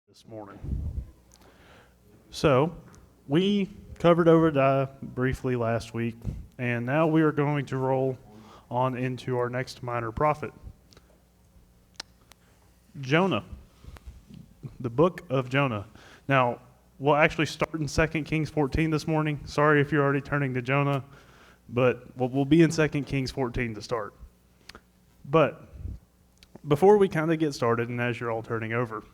this morning. So, we covered Obadiah briefly last week, and now we are going to roll on into our next minor prophet, Jonah, the book of Jonah. Now, we'll actually start in 2 Kings 14 this morning. Sorry if you're already turning to Jonah, but we'll be in 2 Kings 14 to start. But before we kind of get started, and as you're all turning over,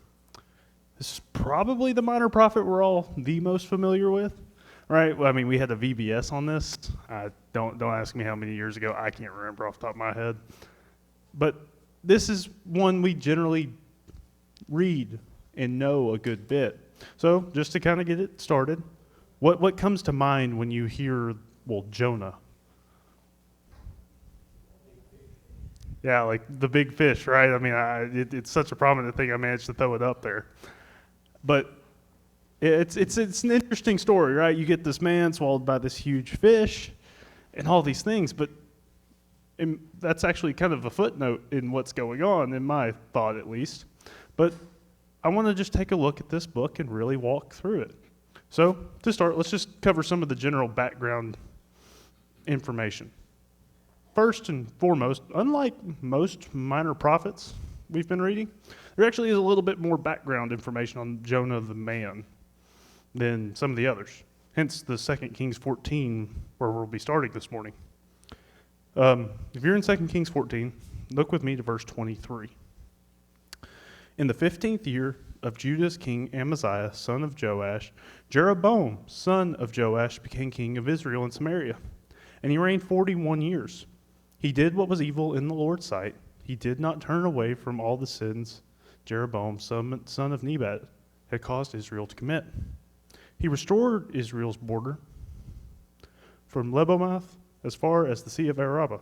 this is probably the minor prophet we're all the most familiar with, right? Well, I mean, we had a VBS on this. Don't ask me how many years ago. I can't remember off the top of my head. But this is one we generally read and know a good bit. So just to kind of get it started, what comes to mind when you hear, Jonah? Yeah, like the big fish, right? I mean, it's such a prominent thing. I managed to throw it up there. But it's an interesting story, right? You get this man swallowed by this huge fish and all these things, but that's actually kind of a footnote in what's going on, in my thought at least. But I want to just take a look at this book and really walk through it. So to start, let's just cover some of the general background information. First and foremost, unlike most minor prophets we've been reading, there actually is a little bit more background information on Jonah the man than some of the others. Hence the 2 Kings 14, where we'll be starting this morning. If you're in 2 Kings 14, look with me to verse 23. In the 15th year of Judah's king Amaziah, son of Joash, Jeroboam, son of Joash, became king of Israel and Samaria, and he reigned 41 years. He did what was evil in the Lord's sight. He did not turn away from all the sins Jeroboam, son of Nebat, had caused Israel to commit. He restored Israel's border from Lebomath as far as the Sea of Arabah,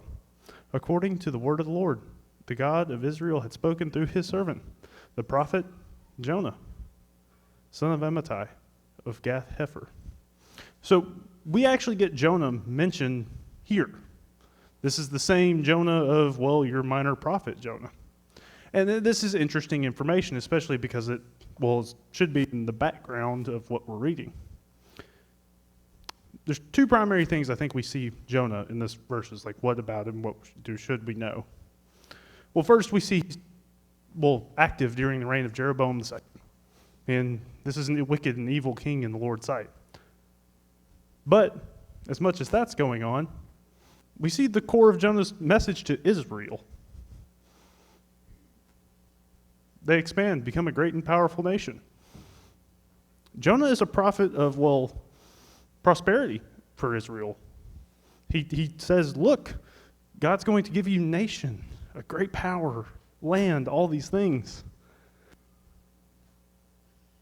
according to the word of the Lord. The God of Israel had spoken through his servant, the prophet Jonah, son of Amittai of Gath-Hepher. So we actually get Jonah mentioned here. This is the same Jonah of, your minor prophet Jonah. And this is interesting information, especially because it should be in the background of what we're reading. There's two primary things I think we see Jonah in this verses, like what about him, what should we know? Well, first we see, active during the reign of Jeroboam II. And this is a wicked and evil king in the Lord's sight. But as much as that's going on, we see the core of Jonah's message to Israel. They expand, become a great and powerful nation. Jonah is a prophet of, prosperity for Israel. He says, look, God's going to give you nation, a great power, land, all these things.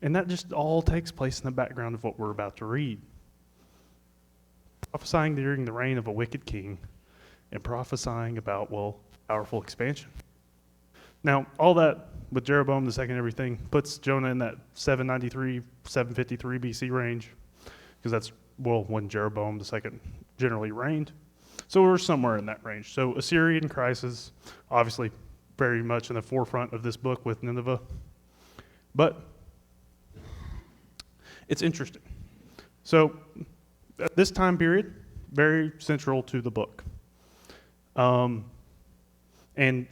And that just all takes place in the background of what we're about to read. Prophesying during the reign of a wicked king and prophesying about, powerful expansion. Now, all that with Jeroboam II and everything puts Jonah in that 793, 753 BC range, because that's, when Jeroboam II generally reigned. So we're somewhere in that range. So Assyrian crisis, obviously very much in the forefront of this book with Nineveh. But it's interesting. So at this time period, very central to the book. And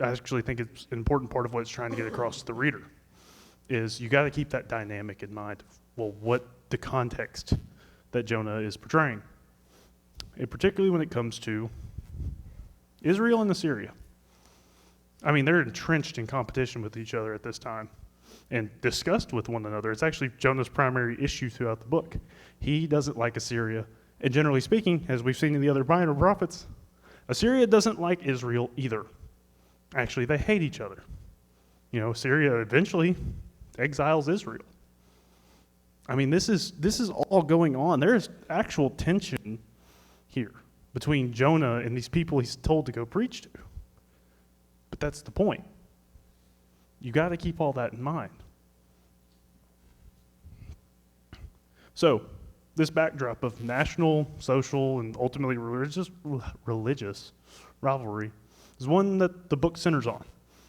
I actually think it's an important part of what it's trying to get across to the reader is you got to keep that dynamic in mind. What the context that Jonah is portraying, and particularly when it comes to Israel and Assyria. I mean, they're entrenched in competition with each other at this time and discussed with one another. It's actually Jonah's primary issue throughout the book. He doesn't like Assyria. And generally speaking, as we've seen in the other minor prophets, Assyria doesn't like Israel either. Actually, they hate each other. Assyria eventually exiles Israel. I mean, this is all going on. There is actual tension here between Jonah and these people he's told to go preach to. But that's the point. You got to keep all that in mind. So, this backdrop of national, social, and ultimately religious rivalry is one that the book centers on.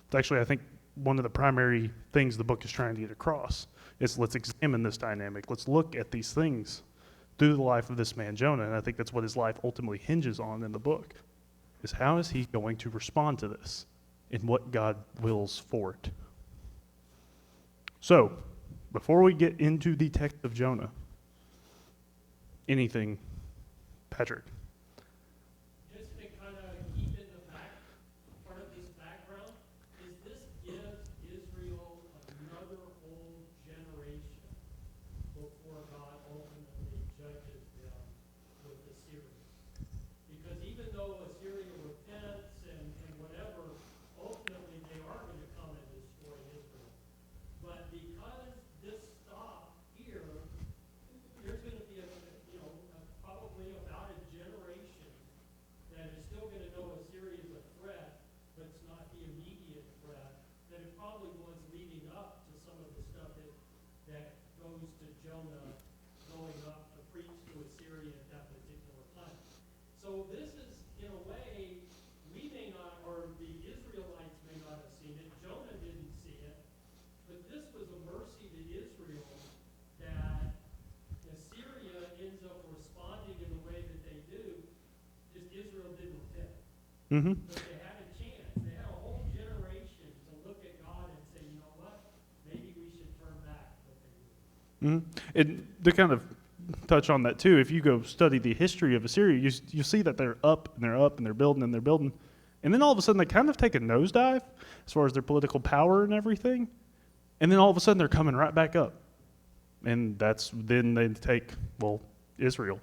It's actually, I think, one of the primary things the book is trying to get across. Is let's examine this dynamic. Let's look at these things through the life of this man Jonah, and I think that's what his life ultimately hinges on in the book, is how is he going to respond to this and what God wills for it. So, before we get into the text of Jonah, anything, Patrick? Just to kind of keep in the back part of this background, is this gives Israel another whole generation before God ultimately judges them with Assyria. Because even though Assyria repents and whatever, ultimately they are going to come and destroy Israel. But because this stopped here, there's going to be probably about a generation that is still going to know Assyria is a threat, but it's not the immediate threat, that it probably was leading up to some of the stuff that goes to Jonah going up to preach to Assyria at that particular time. So this is, in a way, we may not, or the Israelites may not have seen it, Jonah didn't see it, but this was a mercy to Israel that Assyria ends up responding in the way that they do, just Israel didn't repent. Mm-hmm. But they had a chance. They had a whole generation to look at God and say, you know what, maybe we should turn back. But they didn't. Mm-hmm. And to kind of touch on that too, if you go study the history of Assyria, you see that they're up and they're up and they're building and they're building. And then all of a sudden they kind of take a nosedive as far as their political power and everything. And then all of a sudden they're coming right back up. And then they take, Israel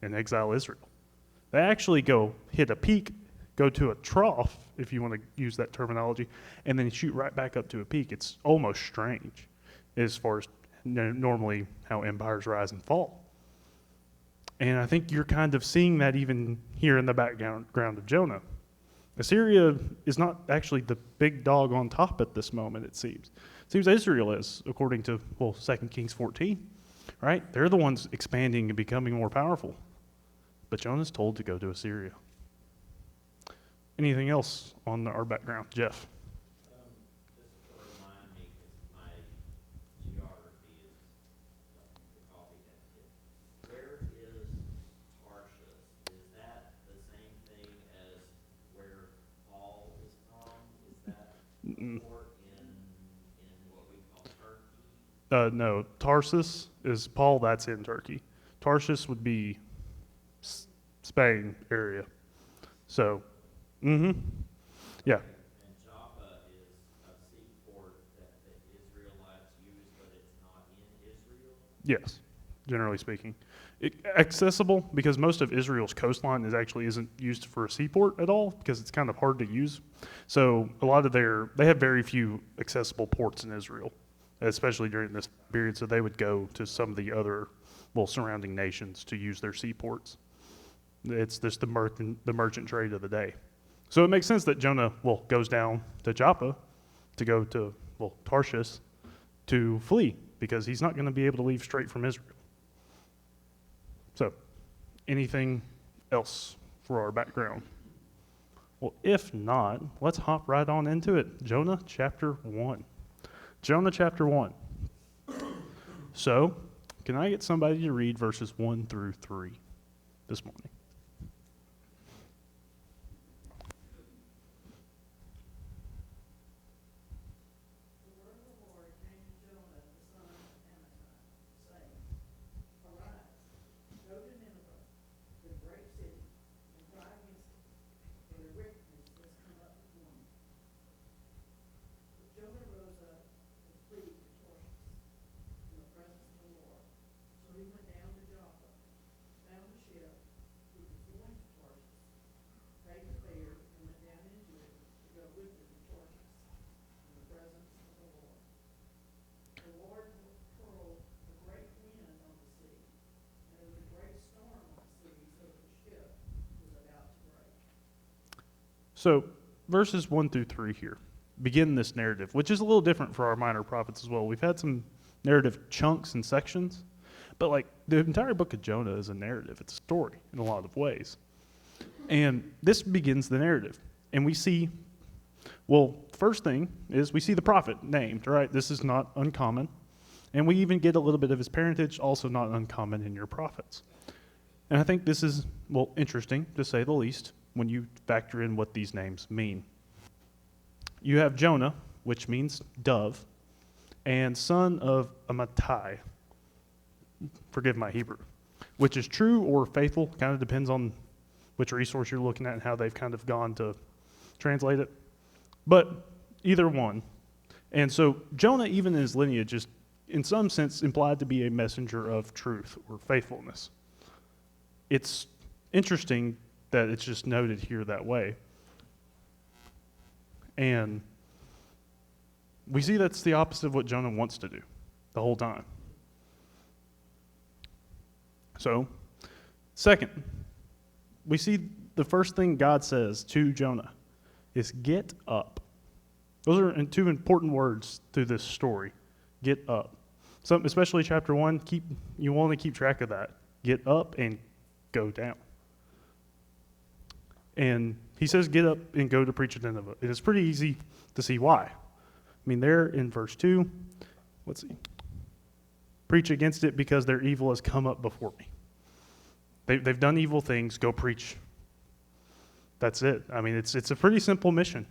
and exile Israel. They actually go hit a peak, go to a trough, if you want to use that terminology, and then shoot right back up to a peak. It's almost strange as far as normally how empires rise and fall. And I think you're kind of seeing that even here in the background of Jonah. Assyria is not actually the big dog on top at this moment, it seems. It seems Israel is, according to, 2 Kings 14, right? They're the ones expanding and becoming more powerful. But Jonah's told to go to Assyria. Anything else on our background? Jeff? Just to remind me, because my geography is the coffee desk. Where is Tarshish? Is that the same thing as where Paul is from? Is that a port in what we call Turkey? No, Tarsus is Paul, that's in Turkey. Tarshish would be Spain area. So, yeah. And Joppa is a seaport that the Israelites use, but it's not in Israel? Yes, generally speaking. Accessible, because most of Israel's coastline isn't used for a seaport at all, because it's kind of hard to use. So a lot of they have very few accessible ports in Israel, especially during this period. So they would go to some of the other, surrounding nations to use their seaports. It's just the merchant trade of the day. So it makes sense that Jonah, goes down to Joppa to go to, Tarshish to flee, because he's not going to be able to leave straight from Israel. So, anything else for our background? Well, if not, let's hop right on into it. Jonah chapter 1. Jonah chapter 1. So, can I get somebody to read verses 1 through 3 this morning? So, verses 1 through 3 here begin this narrative, which is a little different for our minor prophets as well. We've had some narrative chunks and sections, but the entire book of Jonah is a narrative. It's a story in a lot of ways. And this begins the narrative. And we see Well, first thing is we see the prophet named, right? This is not uncommon. And we even get a little bit of his parentage, also not uncommon in your prophets. And I think this is, well, interesting, to say the least, when you factor in what these names mean. You have Jonah, which means dove, and son of Amittai. Forgive my Hebrew. Which is true or faithful, kind of depends on which resource you're looking at and how they've kind of gone to translate it. But either one. And so Jonah, even in his lineage, is in some sense implied to be a messenger of truth or faithfulness. It's interesting that it's just noted here that way. And we see that's the opposite of what Jonah wants to do the whole time. So, second, we see the first thing God says to Jonah is get up. Those are two important words through this story. Get up. So, especially chapter 1, you want to keep track of that. Get up and go down. And he says get up and go to preach at Nineveh. And it's pretty easy to see why. I mean, there in verse 2, let's see. Preach against it because their evil has come up before me. They've done evil things, go preach. That's it. I mean, it's a pretty simple mission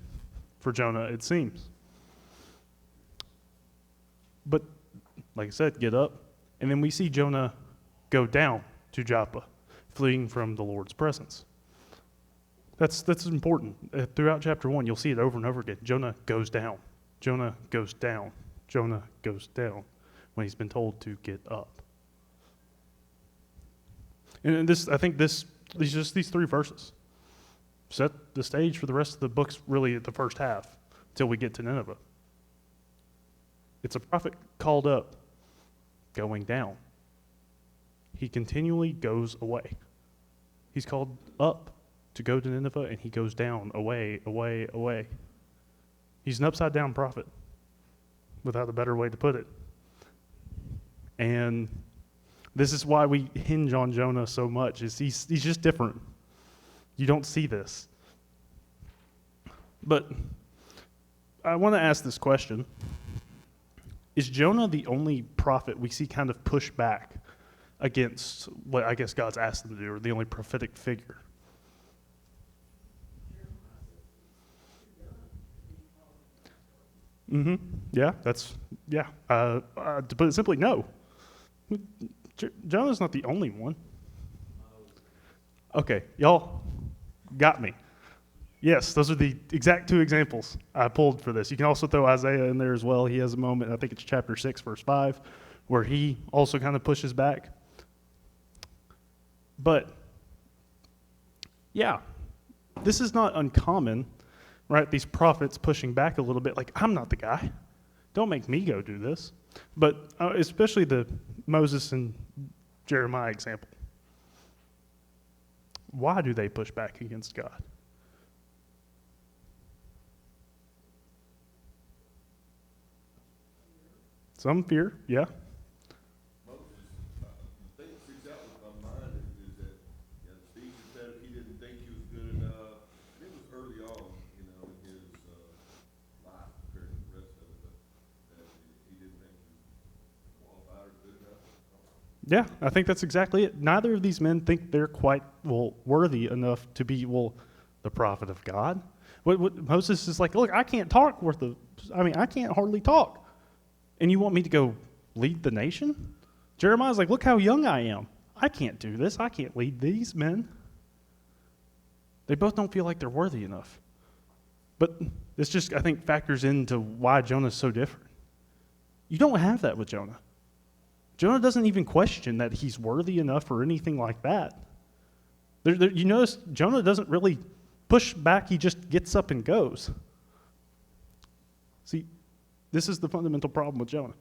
for Jonah, it seems. But, like I said, get up. And then we see Jonah go down to Joppa, fleeing from the Lord's presence. That's important. Throughout chapter 1, you'll see it over and over again. Jonah goes down. Jonah goes down. Jonah goes down when he's been told to get up. And I think these three verses set the stage for the rest of the books, really at the first half, till we get to Nineveh. It's a prophet called up, going down. He continually goes away. He's called up to go to Nineveh, and he goes down, away, away, away. He's an upside-down prophet, without a better way to put it. And this is why we hinge on Jonah so much, is he's just different. You don't see this. But I want to ask this question. Is Jonah the only prophet we see kind of push back against what I guess God's asked him to do, or the only prophetic figure? Mm-hmm. Yeah, to put it simply, no. Jonah's not the only one. Okay, y'all got me. Yes, those are the exact two examples I pulled for this. You can also throw Isaiah in there as well. He has a moment, I think it's chapter 6, verse 5, where he also kind of pushes back. But, yeah, this is not uncommon, right? These prophets pushing back a little bit, like, I'm not the guy. Don't make me go do this. But especially the Moses and Jeremiah example. Why do they push back against God? Some fear, yeah. Moses, the thing that sticks out with my mind is that, Steve said he didn't think he was good enough. It was early on, in his life compared to the rest of it, but that he didn't think he was qualified or good enough. Yeah, I think that's exactly it. Neither of these men think they're quite, worthy enough to be, the prophet of God. What Moses is like, look, I can't I can't hardly talk. And you want me to go lead the nation? Jeremiah's like, look how young I am. I can't do this. I can't lead these men. They both don't feel like they're worthy enough. But this just, I think, factors into why Jonah's so different. You don't have that with Jonah. Jonah doesn't even question that he's worthy enough or anything like that. You notice Jonah doesn't really push back. He just gets up and goes. See, this is the fundamental problem with Jonah.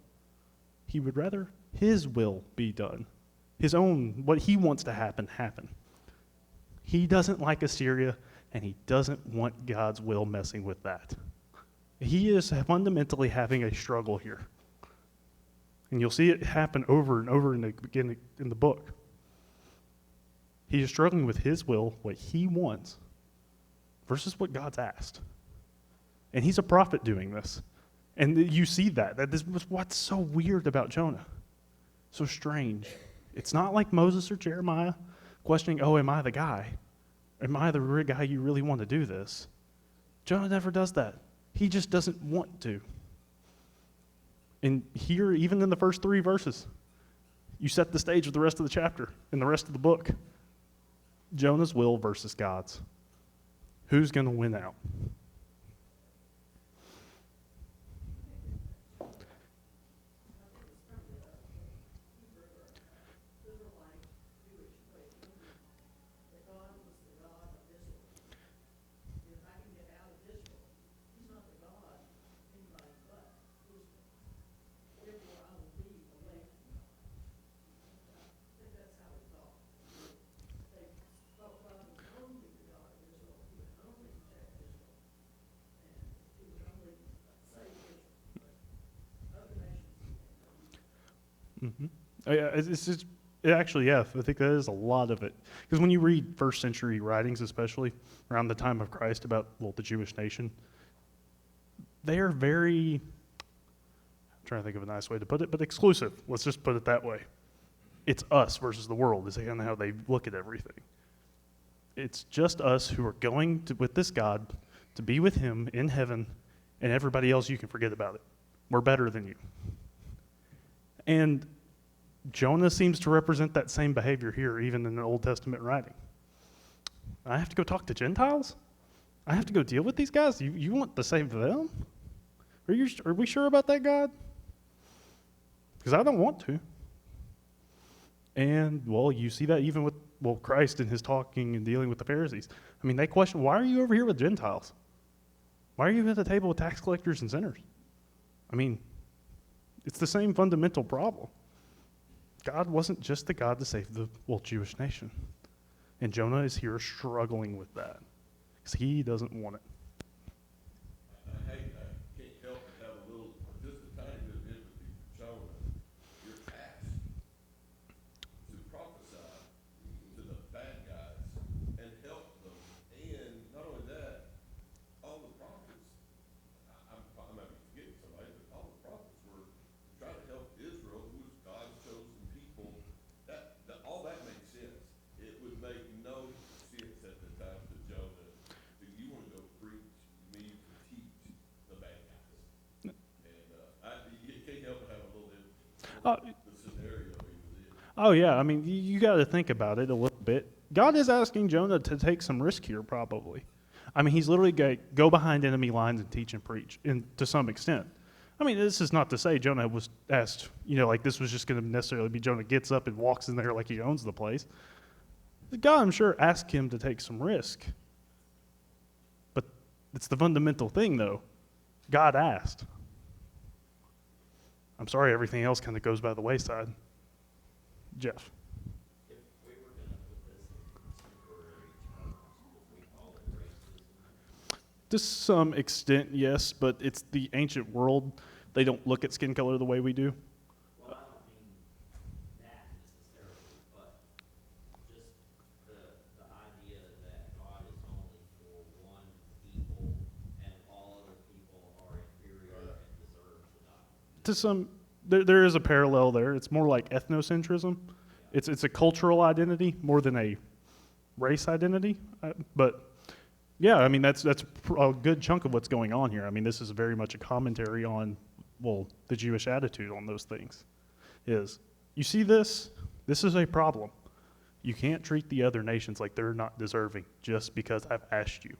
He would rather his will be done. His own, what he wants to happen. He doesn't like Assyria, and he doesn't want God's will messing with that. He is fundamentally having a struggle here. And you'll see it happen over and over in the book. He is struggling with his will, what he wants, versus what God's asked. And he's a prophet doing this. And you see that this was what's so weird about Jonah. So strange. It's not like Moses or Jeremiah questioning, oh, am I the guy? Am I the guy you really want to do this? Jonah never does that. He just doesn't want to. And here, even in the first 3 verses, you set the stage of the rest of the chapter and the rest of the book. Jonah's will versus God's. Who's going to win out? Mm-hmm. It's just, actually, yeah, I think that is a lot of it. Because when you read first century writings, especially around the time of Christ about, well, the Jewish nation, they are very, I'm trying to think of a nice way to put it, but exclusive. Let's just put it that way. It's us versus the world is kind of how they look at everything. It's just us who are going to, with this God to be with him in heaven, and everybody else, you can forget about it. We're better than you. And Jonah seems to represent that same behavior here, even in the Old Testament writing. I have to go talk to Gentiles? I have to go deal with these guys? You want to save them? Are we sure about that, God? Because I don't want to. And, well, you see that even with, well, Christ and his talking and dealing with the Pharisees. I mean, they question, why are you over here with Gentiles? Why are you at the table with tax collectors and sinners? I mean, it's the same fundamental problem. God wasn't just the God to save the, well, Jewish nation. And Jonah is here struggling with that because he doesn't want it. I can't help but have a little, just a tiny bit of empathy for Jonah. You're asked to prophesy to the bad guys and help them. And not only that, all the prophets, I might be forgetting somebody, but all the prophets were trying to help Israel, who was God's chosen people. All that makes sense. It would make no sense at the time to Jonah. Do you want to go preach? You need to teach the bad guys. And you can't help but have a little empathy for the scenario he was in. Oh, yeah. I mean, you got to think about it a little bit. God is asking Jonah to take some risk here, probably. I mean, he's literally going to go behind enemy lines and teach and preach, and to some extent. I mean, this is not to say Jonah was asked, like this was just going to necessarily be Jonah gets up and walks in there like he owns the place. God, I'm sure, asked him to take some risk. But it's the fundamental thing, though. God asked. I'm sorry, everything else kind of goes by the wayside. Jeff. If we were gonna put this in contemporary terms, would we call it racism? To some extent, yes, but it's the ancient world. They don't look at skin color the way we do. Well, I don't mean that necessarily, but just the idea that God is only for one people and all other people are inferior and deserve to die. To some, there is a parallel there. It's more like ethnocentrism. It's a cultural identity more than a race identity. But yeah, I mean that's a good chunk of what's going on here. I mean, this is very much a commentary on, well, the Jewish attitude on those things. Is you see this? This is a problem. You can't treat the other nations like they're not deserving just because I've asked you.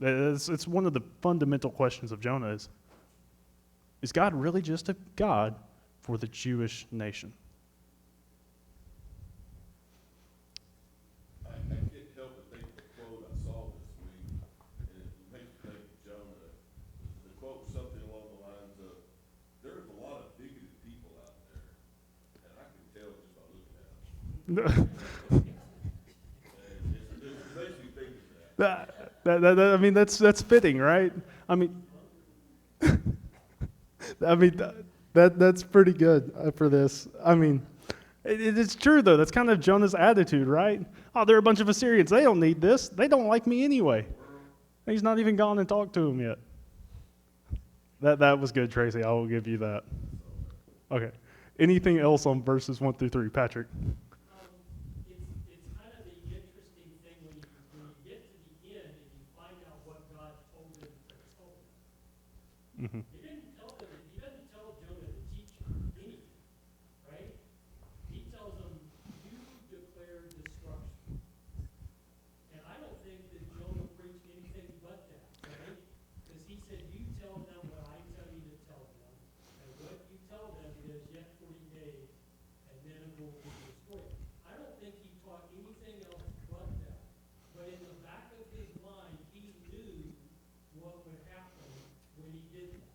It's one of the fundamental questions of Jonah is God really just a God for the Jewish nation? I can't help but think of the quote I saw this week, and it makes me think of Jonah. The quote was something along the lines of, there's a lot of bigoted people out there, and I can tell just by looking at them. And it makes me think of that. I mean, that's fitting, right? I mean, that's pretty good for this. I mean, it's true, though. That's kind of Jonah's attitude, right? Oh, they're a bunch of Assyrians. They don't need this. They don't like me anyway. He's not even gone and talked to him yet. That was good, Tracy. I will give you that. Okay. Anything else on verses 1 through 3, Patrick? It's kind of the interesting thing when you get to the end and you find out what God told him to tell them. Mm-hmm. He didn't tell them. He doesn't tell Jonah to teach anything, right? He tells them, "You declare destruction." And I don't think that Jonah preached anything but that, right? Because he said, "You tell them what I tell you to tell them, and what you tell them is yet 40 days, and then it will be destroyed." I don't think he taught anything else but that. But in the back of his mind, he knew what would happen when he did that.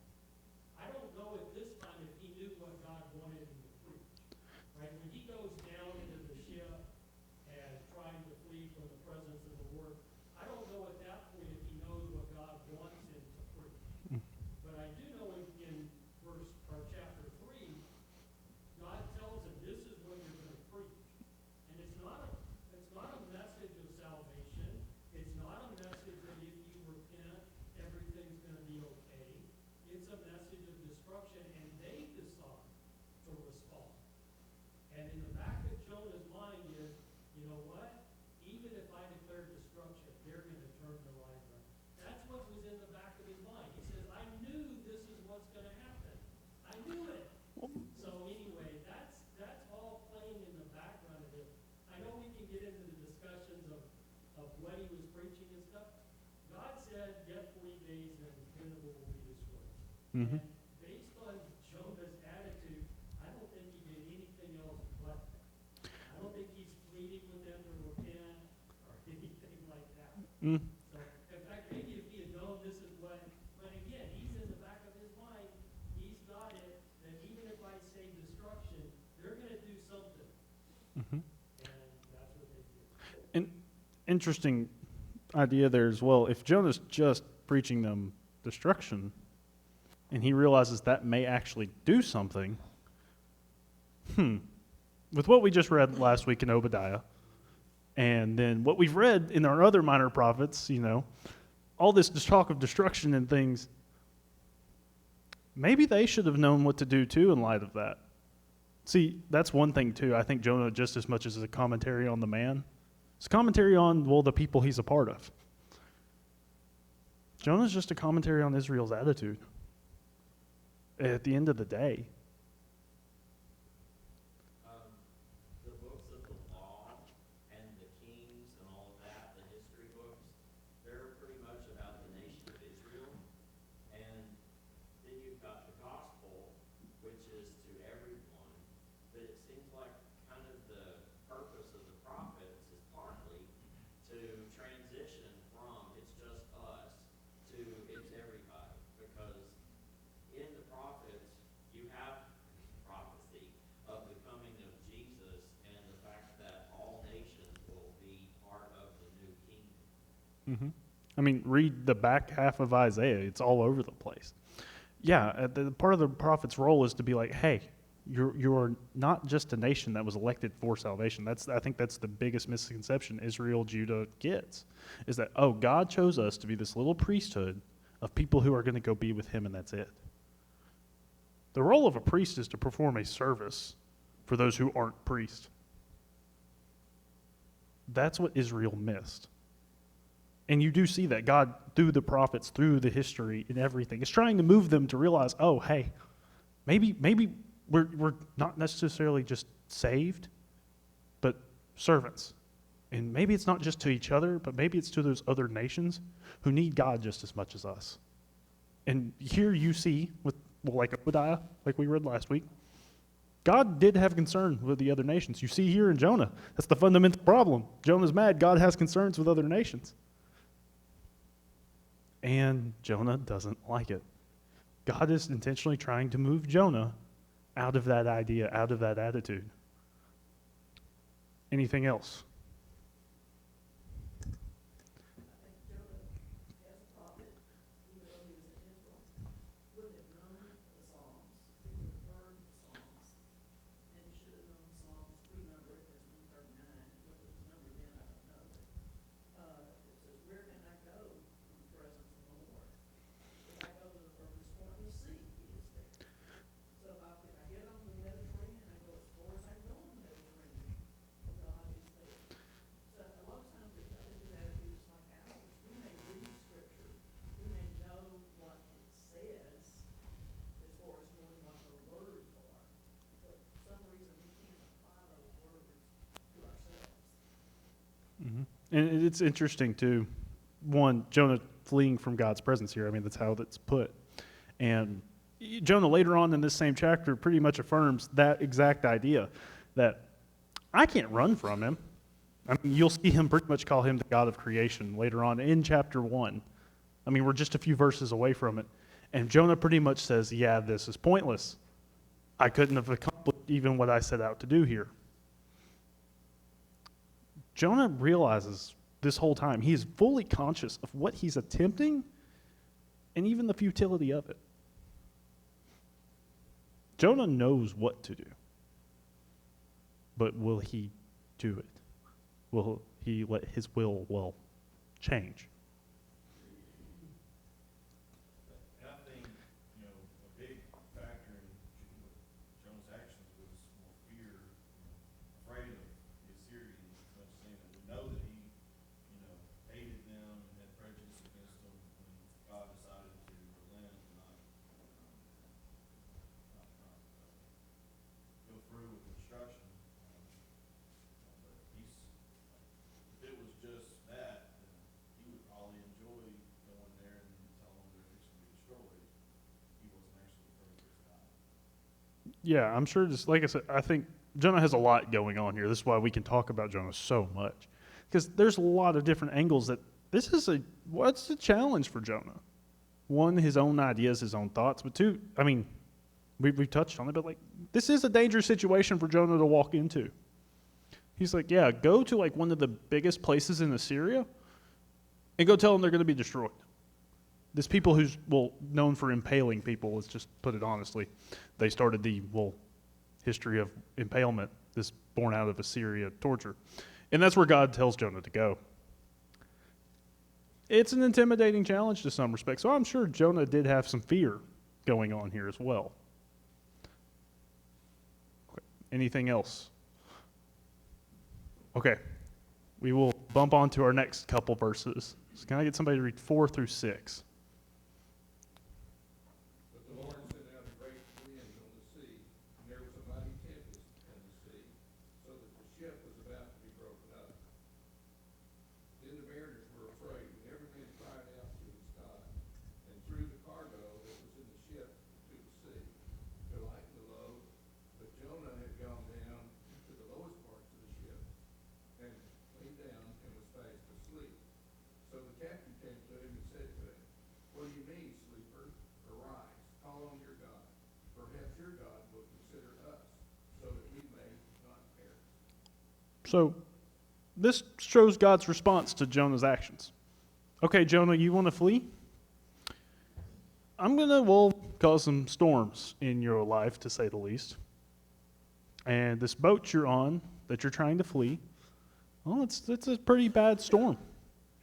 I don't know at this time if he knew what God wanted him to preach. Right? When he goes down into the ship and trying to flee from the presence of the Lord, I don't know at that point if he knows what God wants him to preach. But I do know in verse or chapter 3, God tells him this is what you're going to preach. And it's not a message of salvation. It's not a message that if you repent, everything's going to be okay. It's a message of destruction, and they decide to respond. And in the back of Jonah's mind is, you know what? Even if I declare destruction, they're going to turn their lives around. That's what was in the back of his mind. He says, I knew this is what's going to happen. I knew it. So anyway, that's all playing in the background of it. I know we can get into the discussions of what he was preaching and stuff. God said, yet 40 days and then it will be destroyed. Mm-hmm. And based on Jonah's attitude, I don't think he did anything else but that. I don't think he's pleading with them to repent or anything like that. Mm. So, in fact, maybe if he had known this is what, but again, he's in the back of his mind, he's got it, that even if I say destruction, they're going to do something. Mm-hmm. And that's what they did. An interesting idea there as well. If Jonah's just preaching them destruction, and he realizes that may actually do something, with what we just read last week in Obadiah, and then what we've read in our other minor prophets, all this talk of destruction and things, maybe they should have known what to do too in light of that. See, that's one thing too. I think Jonah, just as much as a commentary on the man, it's a commentary on, the people he's a part of. Jonah's just a commentary on Israel's attitude at the end of the day. The books of the law and the kings and all of that, the history books, they're pretty much about the nation of Israel. And then you've got the gospel, which is to everyone. But it seems like kind of the purpose of the prophets is partly to transition from it's just us to it's everybody. Because in the prophets, you have prophecy of the coming of Jesus and the fact that all nations will be part of the new kingdom. Mm-hmm. I mean, read the back half of Isaiah. It's all over the place. Yeah, the part of the prophet's role is to be like, hey, you're not just a nation that was elected for salvation. I think that's the biggest misconception Israel, Judah gets, is that, God chose us to be this little priesthood of people who are going to go be with him, and that's it. The role of a priest is to perform a service for those who aren't priests. That's what Israel missed. And you do see that God, through the prophets, through the history and everything, is trying to move them to realize, hey, maybe we're not necessarily just saved, but servants. And maybe it's not just to each other, but maybe it's to those other nations who need God just as much as us. And here you see, like Obadiah, like we read last week, God did have concern with the other nations. You see here in Jonah, that's the fundamental problem. Jonah's mad. God has concerns with other nations. And Jonah doesn't like it. God is intentionally trying to move Jonah out of that idea, out of that attitude. Anything else? it's interesting too. One, Jonah fleeing from God's presence here. I mean, that's how that's put. And Jonah later on in this same chapter pretty much affirms that exact idea that I can't run from him. I mean, you'll see him pretty much call him the God of creation later on in chapter 1. I mean, we're just a few verses away from it. And Jonah pretty much says, yeah, this is pointless. I couldn't have accomplished even what I set out to do here. Jonah realizes this whole time, he is fully conscious of what he's attempting and even the futility of it. Jonah knows what to do. But will he do it? Will he let his will, change? And I think, a big factor in Jonah's actions was more fear, afraid of the Assyrians, saying that we know that he, hated them and had prejudice against them when God decided to relent and not go through with the destruction. But if it was just that, then he would probably enjoy going there and telling them they're fixing to be destroyed. He wasn't actually afraid of his God. Yeah, I'm sure just like I said, I think Jonah has a lot going on here. This is why we can talk about Jonah so much. Because there's a lot of different angles that what's the challenge for Jonah? One, his own ideas, his own thoughts, but two, I mean, we've touched on it, but like, this is a dangerous situation for Jonah to walk into. He's like, yeah, go to like one of the biggest places in Assyria and go tell them they're going to be destroyed. This people who's, known for impaling people, let's just put it honestly. They started the, history of impalement, this born out of Assyria torture. And that's where God tells Jonah to go. It's an intimidating challenge to some respects, so I'm sure Jonah did have some fear going on here as well. Okay. Anything else? Okay. We will bump on to our next couple verses. So can I get somebody to read 4 through 6? But the Lord sent out a great wind on the sea, and there was a mighty tempest on the sea, so that the ship was about to be broken up. Then the mariners were afraid, and every man cried out to his God, and threw the cargo that was in the ship to the sea, to lighten the load. But Jonah had gone down to the lowest parts of the ship, and lay down and was fast asleep. So the captain came to him and said to him, "What do you mean, sleeper? Arise, call on your God. Perhaps your God will consider us, so that we may not perish." So this shows God's response to Jonah's actions. Okay, Jonah, you want to flee? I'm going to, cause some storms in your life, to say the least. And this boat you're on, that you're trying to flee, it's a pretty bad storm.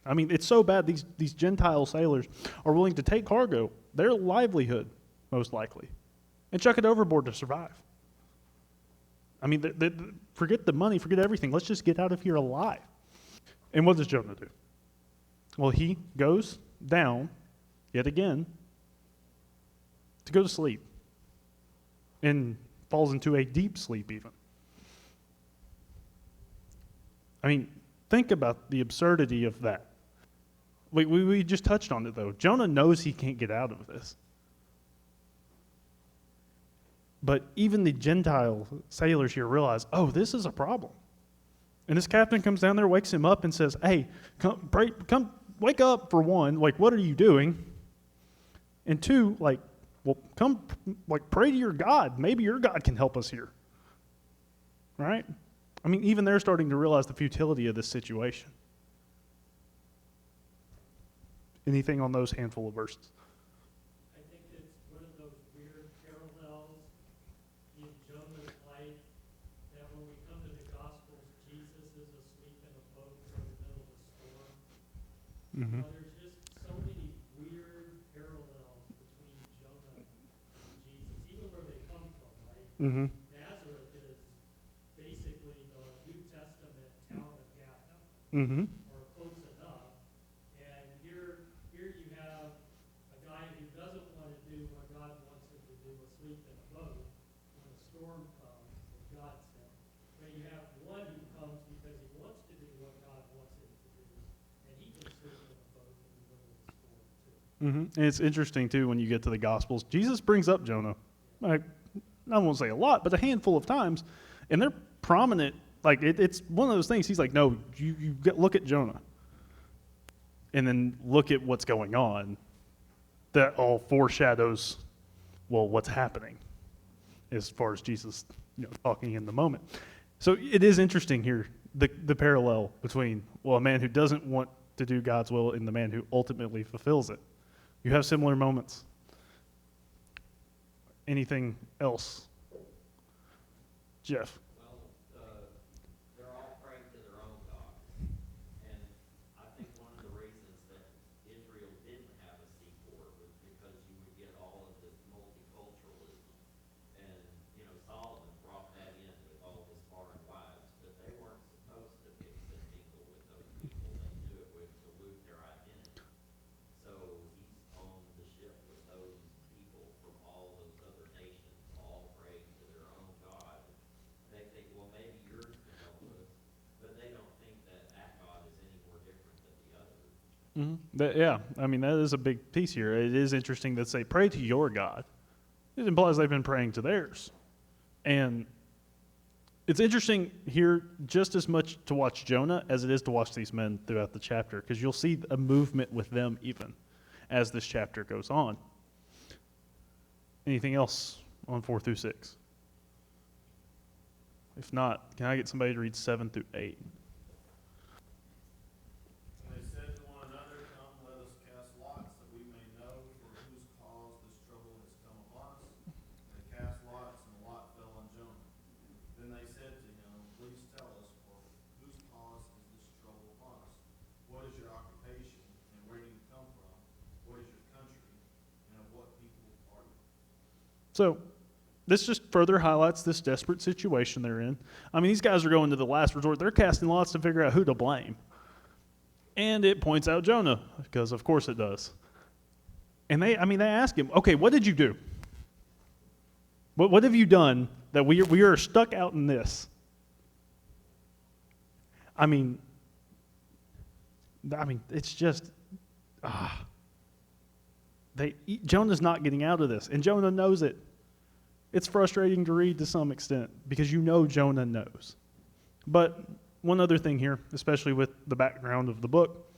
I mean, it's so bad, these Gentile sailors are willing to take cargo, their livelihood, most likely, and chuck it overboard to survive. I mean, forget the money, forget everything. Let's just get out of here alive. And what does Jonah do? Well, he goes down, yet again, to go to sleep, and falls into a deep sleep even. I mean, think about the absurdity of that. We just touched on it, though. Jonah knows he can't get out of this. But even the Gentile sailors here realize, this is a problem. And this captain comes down there, wakes him up, and says, "Hey, come wake up, for one. Like, what are you doing? And two, come, pray to your God. Maybe your God can help us here." Right? I mean, even they're starting to realize the futility of this situation. Anything on those handful of verses? I think it's one of those weird parallels in Jonah's life that when we come to the Gospels, Jesus is asleep in a boat in the middle of a storm. Mm-hmm. There's just so many weird parallels between Jonah and Jesus, even where they come from, right? Mm-hmm. Nazareth is basically the New Testament town of Gaza, Mm-hmm. or close enough. And here you have a guy who doesn't want to do what God wants him to do, asleep in a boat when a storm comes and God sent. But you have one who comes because he wants to do what God wants him to do, And it's interesting, too, when you get to the Gospels. Jesus brings up Jonah. Like, I won't say a lot, but a handful of times. And they're prominent. Like, it's one of those things. He's like, no, look at Jonah. And then look at what's going on. That all foreshadows, well, what's happening as far as Jesus, talking in the moment. So it is interesting here, the parallel between, well, a man who doesn't want to do God's will and the man who ultimately fulfills it. You have similar moments. Anything else? Jeff? Well, they're all praying to their own God. And I think one of the reasons that Israel didn't have a seaport was because you would get all of this multiculturalism. And, Solomon brought that in with all his foreign wives, but they weren't supposed to mix and mingle with those people. They knew it would dilute their identity. So he's on the ship with those people from all those other nations, all praying to their own God. They think, well, maybe yours can help us, but they don't think that God is any more different than the others. That is a big piece here. It is interesting that say, pray to your God. It implies they've been praying to theirs. And it's interesting here just as much to watch Jonah as it is to watch these men throughout the chapter, because you'll see a movement with them even as this chapter goes on. Anything else on 4 through 6? If not, can I get somebody to read 7 through 8? And they said to one another, come, let us cast lots, that we may know for whose cause this trouble has come upon us. And they cast lots, and the lot fell on Jonah. Then they said to him, please tell us, for whose cause is this trouble upon us? What is your occupation, and where do you come from? What is your country, and of what people are you? So this just further highlights this desperate situation they're in. I mean, these guys are going to the last resort. They're casting lots to figure out who to blame. And it points out Jonah, because of course it does. And they ask him, okay, what did you do? What have you done that we are stuck out in this? It's just, Jonah's not getting out of this, and Jonah knows it. It's frustrating to read to some extent, because Jonah knows. But one other thing here, especially with the background of the book,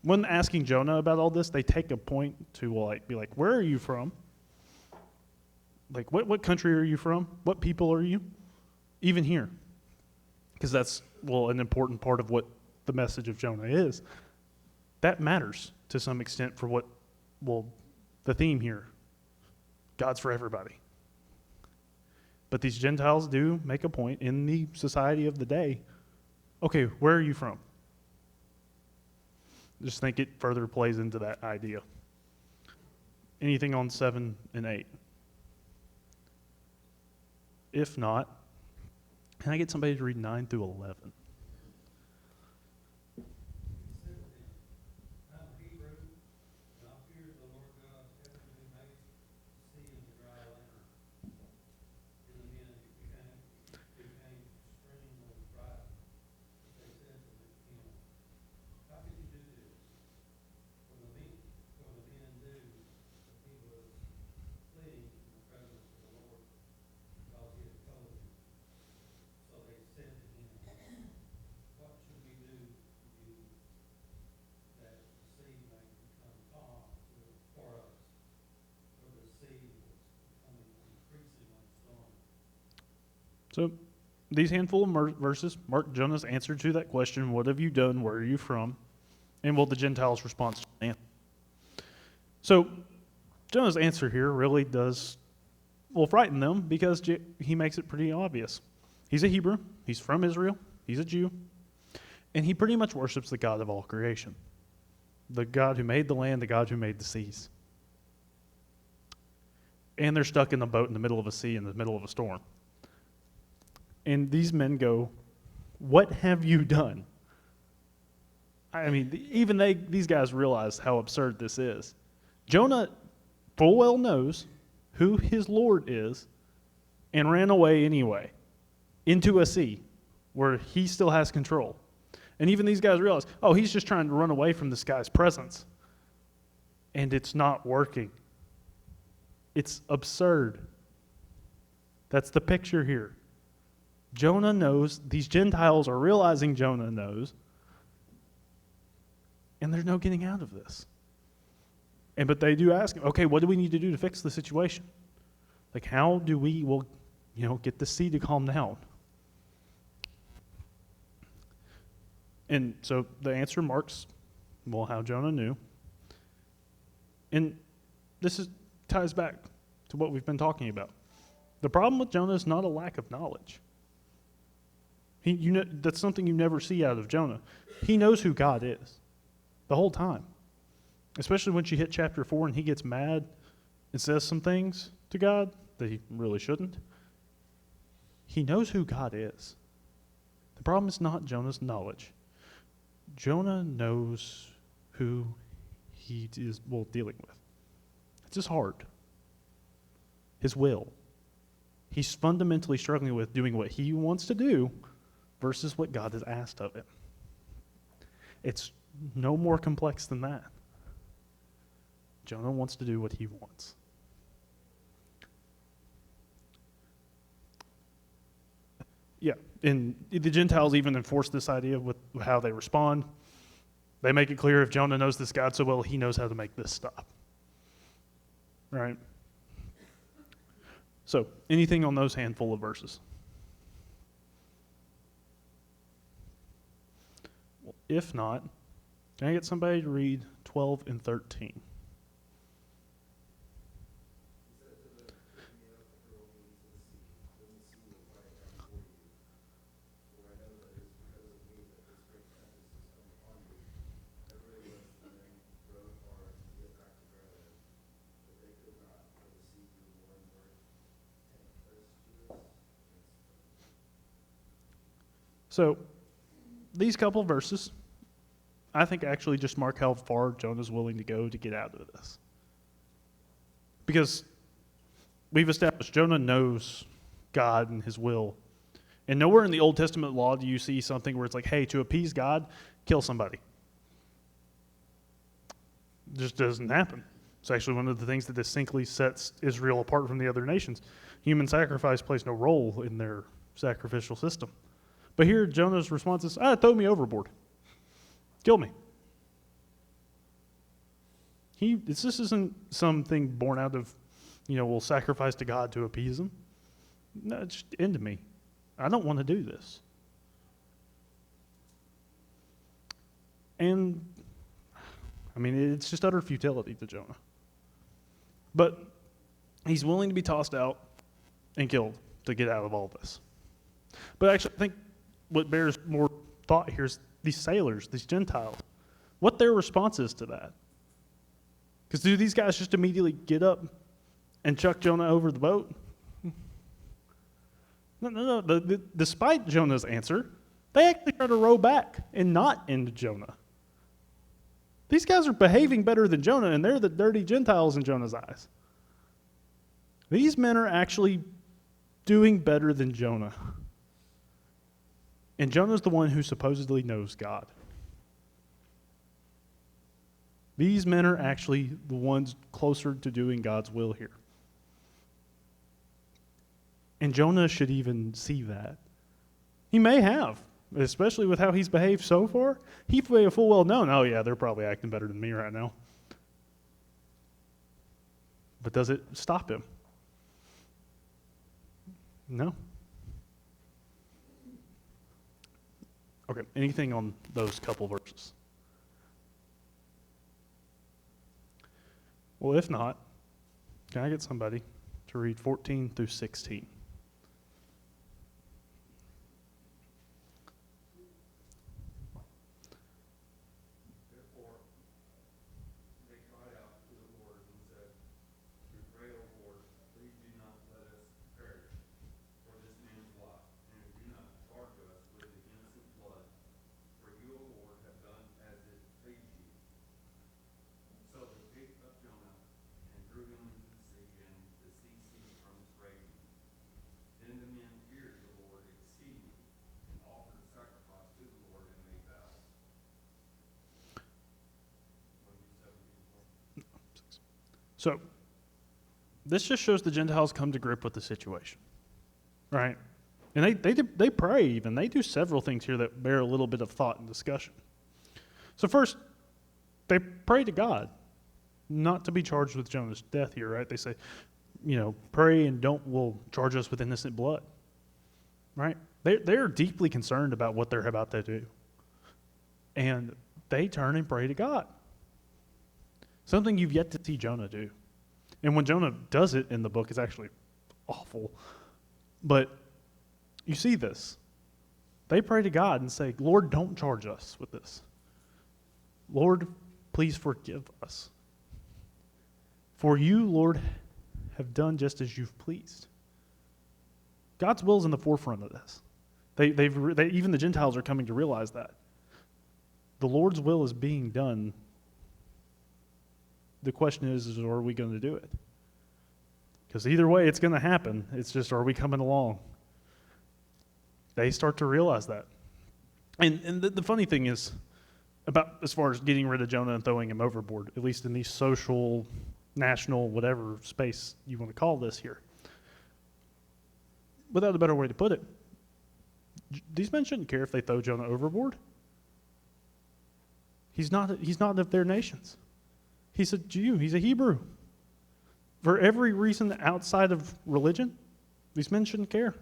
when asking Jonah about all this, they take a point to be like, where are you from? Like, what country are you from? What people are you? Even here. Because that's, an important part of what the message of Jonah is. That matters to some extent for the theme here. God's for everybody. But these Gentiles do make a point in the society of the day. Okay, where are you from? Just think it further plays into that idea. Anything on 7 and 8? If not, can I get somebody to read 9 through 11? So these handful of verses mark Jonah's answer to that question, what have you done, where are you from? And the Gentiles' response to the answer. So Jonah's answer here really does, frighten them, because he makes it pretty obvious. He's a Hebrew, he's from Israel, he's a Jew, and he pretty much worships the God of all creation. The God who made the land, the God who made the seas. And they're stuck in a boat in the middle of a sea in the middle of a storm. And these men go, what have you done? These guys realize how absurd this is. Jonah full well knows who his Lord is and ran away anyway into a sea where he still has control. And even these guys realize, he's just trying to run away from this guy's presence. and it's not working. It's absurd. That's the picture here. Jonah knows, these Gentiles are realizing Jonah knows, and there's no getting out of this. But they do ask him, okay, what do we need to do to fix the situation? Like, how do we, get the sea to calm down? And so the answer marks, how Jonah knew. And ties back to what we've been talking about. The problem with Jonah is not a lack of knowledge. That's something you never see out of Jonah. He knows who God is the whole time. Especially once you hit chapter 4 and he gets mad and says some things to God that he really shouldn't. He knows who God is. The problem is not Jonah's knowledge. Jonah knows who he is dealing with. It's his heart, his will. He's fundamentally struggling with doing what he wants to do versus what God has asked of him. It's no more complex than that. Jonah wants to do what he wants. Yeah, and the Gentiles even enforce this idea with how they respond. They make it clear if Jonah knows this God so well, he knows how to make this stop. Right? So, anything on those handful of verses? Well, if not, can I get somebody to read 12 and 13? So, these couple verses, I think actually just mark how far Jonah's willing to go to get out of this. Because we've established Jonah knows God and his will. And nowhere in the Old Testament law do you see something where it's like, hey, to appease God, kill somebody. It just doesn't happen. It's actually one of the things that distinctly sets Israel apart from the other nations. Human sacrifice plays no role in their sacrificial system. But here, Jonah's response is, throw me overboard. Kill me. This isn't something born out of, we'll sacrifice to God to appease him. No, just end me. I don't want to do this. And, it's just utter futility to Jonah. But he's willing to be tossed out and killed to get out of all this. But actually, I think what bears more thought here is these sailors, these Gentiles, what their response is to that. Because do these guys just immediately get up and chuck Jonah over the boat? No. Despite Jonah's answer, they actually try to row back and not end Jonah. These guys are behaving better than Jonah, and they're the dirty Gentiles in Jonah's eyes. These men are actually doing better than Jonah. And Jonah's the one who supposedly knows God. These men are actually the ones closer to doing God's will here. And Jonah should even see that. He may have, especially with how he's behaved so far. He may have full well known, oh yeah, they're probably acting better than me right now. But does it stop him? No. Okay, anything on those couple verses? Well, if not, can I get somebody to read 14 through 16? Therefore, they cried out to the Lord and said, "We pray, O Lord, please do not let us perish for this man's life, and do not charge us with the innocent blood. For you, O Lord, have done as it pleased you." So they picked up Jonah and threw him into the sea, and the sea ceased from its raging. So this just shows the Gentiles come to grip with the situation, right? And they pray even. They do several things here that bear a little bit of thought and discussion. So first, they pray to God not to be charged with Jonah's death here, right? They say, pray and will charge us with innocent blood, right? They're deeply concerned about what they're about to do. And they turn and pray to God. Something you've yet to see Jonah do. And when Jonah does it in the book, it's actually awful. But you see this. They pray to God and say, Lord, don't charge us with this. Lord, please forgive us. For you, Lord, have done just as you've pleased. God's will is in the forefront of this. Even the Gentiles are coming to realize that. The Lord's will is being done. The question is are we going to do it? Because either way, it's going to happen. It's just, are we coming along? They start to realize that. And the funny thing is, about as far as getting rid of Jonah and throwing him overboard, at least in the social, national, whatever space you want to call this here, without a better way to put it, these men shouldn't care if they throw Jonah overboard. He's not of their nations. He's a Jew. He's a Hebrew. For every reason outside of religion, these men shouldn't care.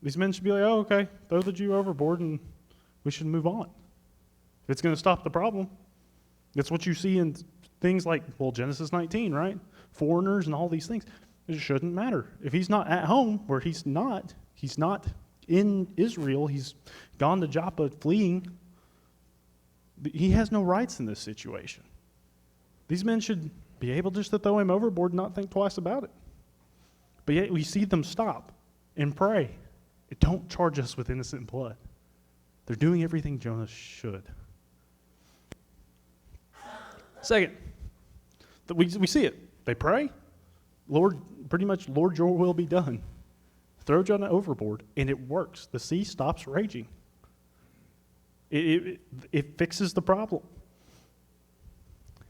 These men should be like, oh, okay, throw the Jew overboard and we should move on. If it's going to stop the problem, that's what you see in things like, Genesis 19, right? Foreigners and all these things. It shouldn't matter. If he's not at home, where he's not in Israel, he's gone to Joppa fleeing, he has no rights in this situation. These men should be able just to throw him overboard and not think twice about it. But yet we see them stop and pray. Don't charge us with innocent blood. They're doing everything Jonah should. Second, we see it. They pray. Lord, pretty much, Lord, your will be done. Throw Jonah overboard, and it works. The sea stops raging. It fixes the problem.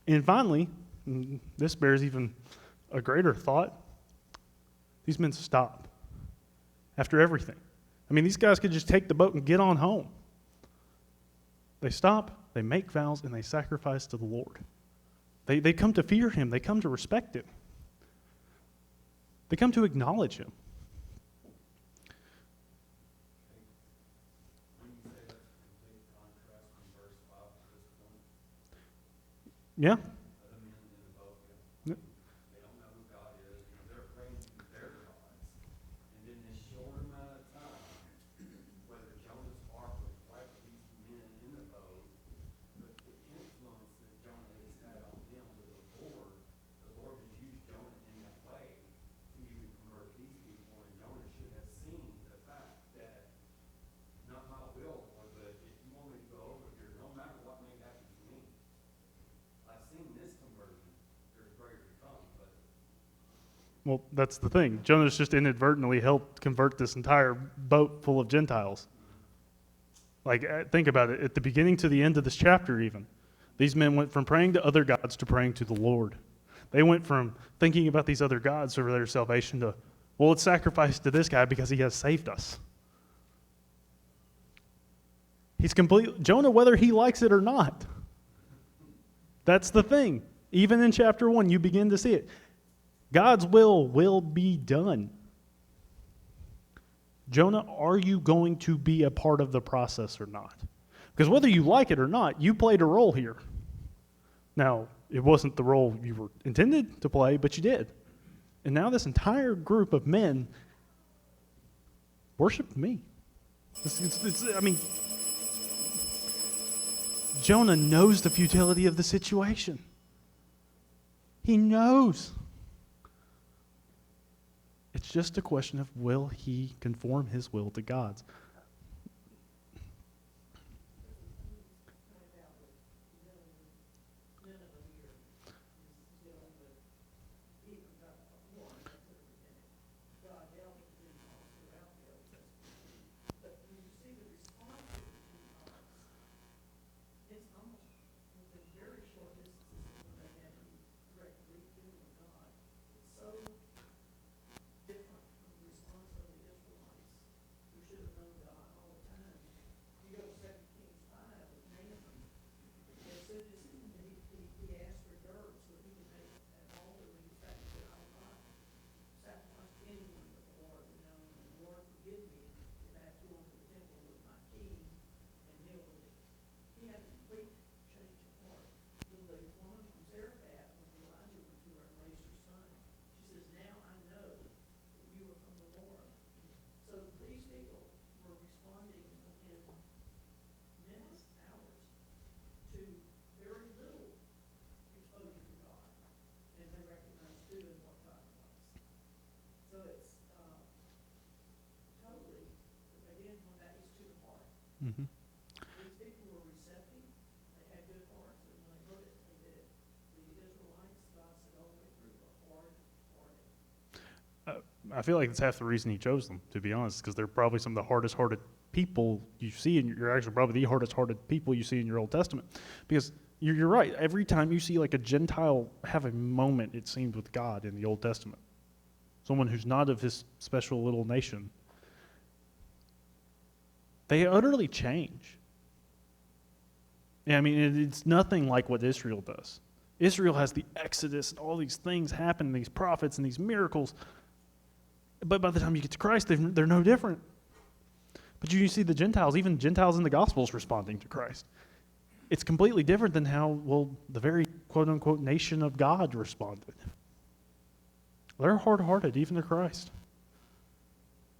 And finally, this bears even a greater thought, these men stop after everything. I mean, these guys could just take the boat and get on home. They stop, they make vows, and they sacrifice to the Lord. They come to fear him. They come to respect him. They come to acknowledge him. Yeah. Well, that's the thing. Jonah's just inadvertently helped convert this entire boat full of Gentiles. Like, think about it. At the beginning to the end of this chapter even, these men went from praying to other gods to praying to the Lord. They went from thinking about these other gods for their salvation to, let's sacrifice to this guy because he has saved us. He's Jonah, whether he likes it or not. That's the thing. Even in chapter 1, you begin to see it. God's will be done. Jonah, are you going to be a part of the process or not? Because whether you like it or not, you played a role here. Now, it wasn't the role you were intended to play, but you did. And now this entire group of men worship me. Jonah knows the futility of the situation. He knows. It's just a question of will he conform his will to God's. Mhm. These people were receptive, they had good hearts, and when they heard it, they did it. The Israelites, God said all the way through, were hard-hearted. I feel like that's half the reason he chose them, to be honest, because they're probably some of the hardest-hearted people you see, and you're actually probably the hardest-hearted people you see in your Old Testament. Because you're right, every time you see like a Gentile have a moment, it seems, with God in the Old Testament, someone who's not of his special little nation, they utterly change. Yeah, I mean, it's nothing like what Israel does. Israel has the Exodus and all these things happen, these prophets and these miracles. But by the time you get to Christ, they're no different. But you see the Gentiles, even Gentiles in the Gospels responding to Christ. It's completely different than how, well, the very quote-unquote nation of God responded. They're hard-hearted, even to Christ.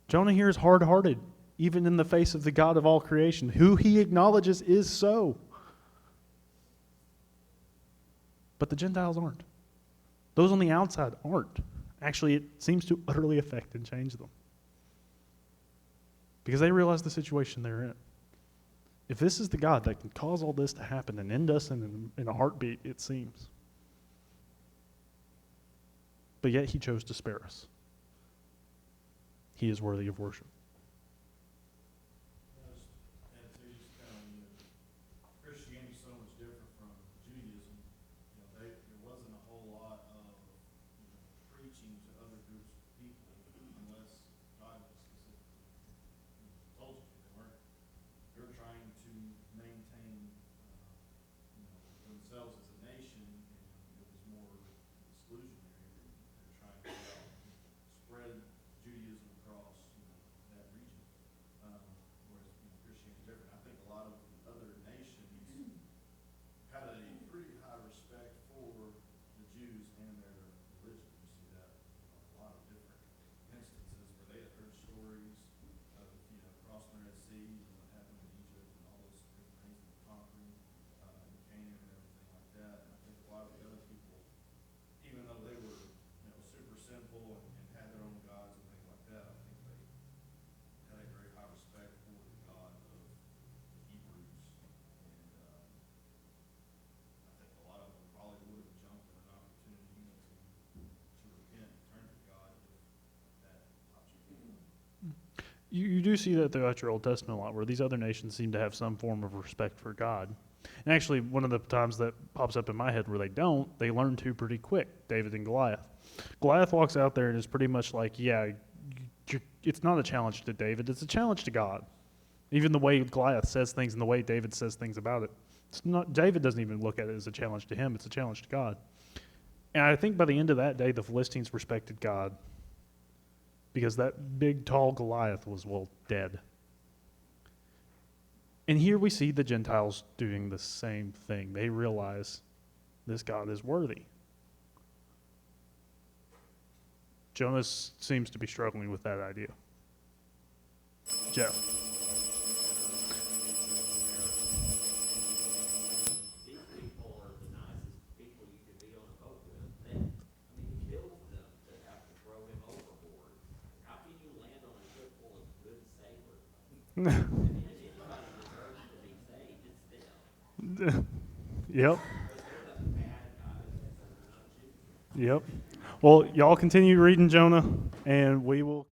Jonah here is hard-hearted, even in the face of the God of all creation, who he acknowledges is so. But the Gentiles aren't. Those on the outside aren't. Actually, it seems to utterly affect and change them. Because they realize the situation they're in. If this is the God that can cause all this to happen and end us in a heartbeat, it seems. But yet he chose to spare us. He is worthy of worship. Christianity is so much different from Judaism. There wasn't a whole lot of preaching to other groups of people unless God specifically told you. They were trying to maintain themselves as a nation, and it was more exclusionary. They're trying to spread Judaism across that region. Whereas Christianity is different. I think a lot of other nations had a pretty high respect for the Jews and their religion. You see that in a lot of different instances where they had heard stories of crossing the Red Sea and what happened in Egypt and all those different things, and conquering Canaan and everything like that. And I think a lot of the other people, even though they were super sinful and had their own gods and things like that, I think they had a very high respect for the God of the Hebrews. And I think a lot of them probably would have jumped at an opportunity to repent and turn to God if that option came up. You do see that throughout your Old Testament a lot, where these other nations seem to have some form of respect for God. And actually, one of the times that pops up in my head where they don't, they learn to pretty quick, David and Goliath. Goliath walks out there and is pretty much like, it's not a challenge to David, it's a challenge to God. Even the way Goliath says things and the way David says things about it. It's not, David doesn't even look at it as a challenge to him, it's a challenge to God. And I think by the end of that day, the Philistines respected God, because that big, tall Goliath was, dead. And here we see the Gentiles doing the same thing. They realize this God is worthy. Jonah seems to be struggling with that idea. Jeff. These people are the nicest people you could be on a boat with. He kills them to have to throw him overboard. How can you land on a ship full of good sailors? If anybody deserves to be saved, it's them. Yep. They're the bad guys, they're not Jews. Yep. Well, y'all continue reading Jonah, and we will.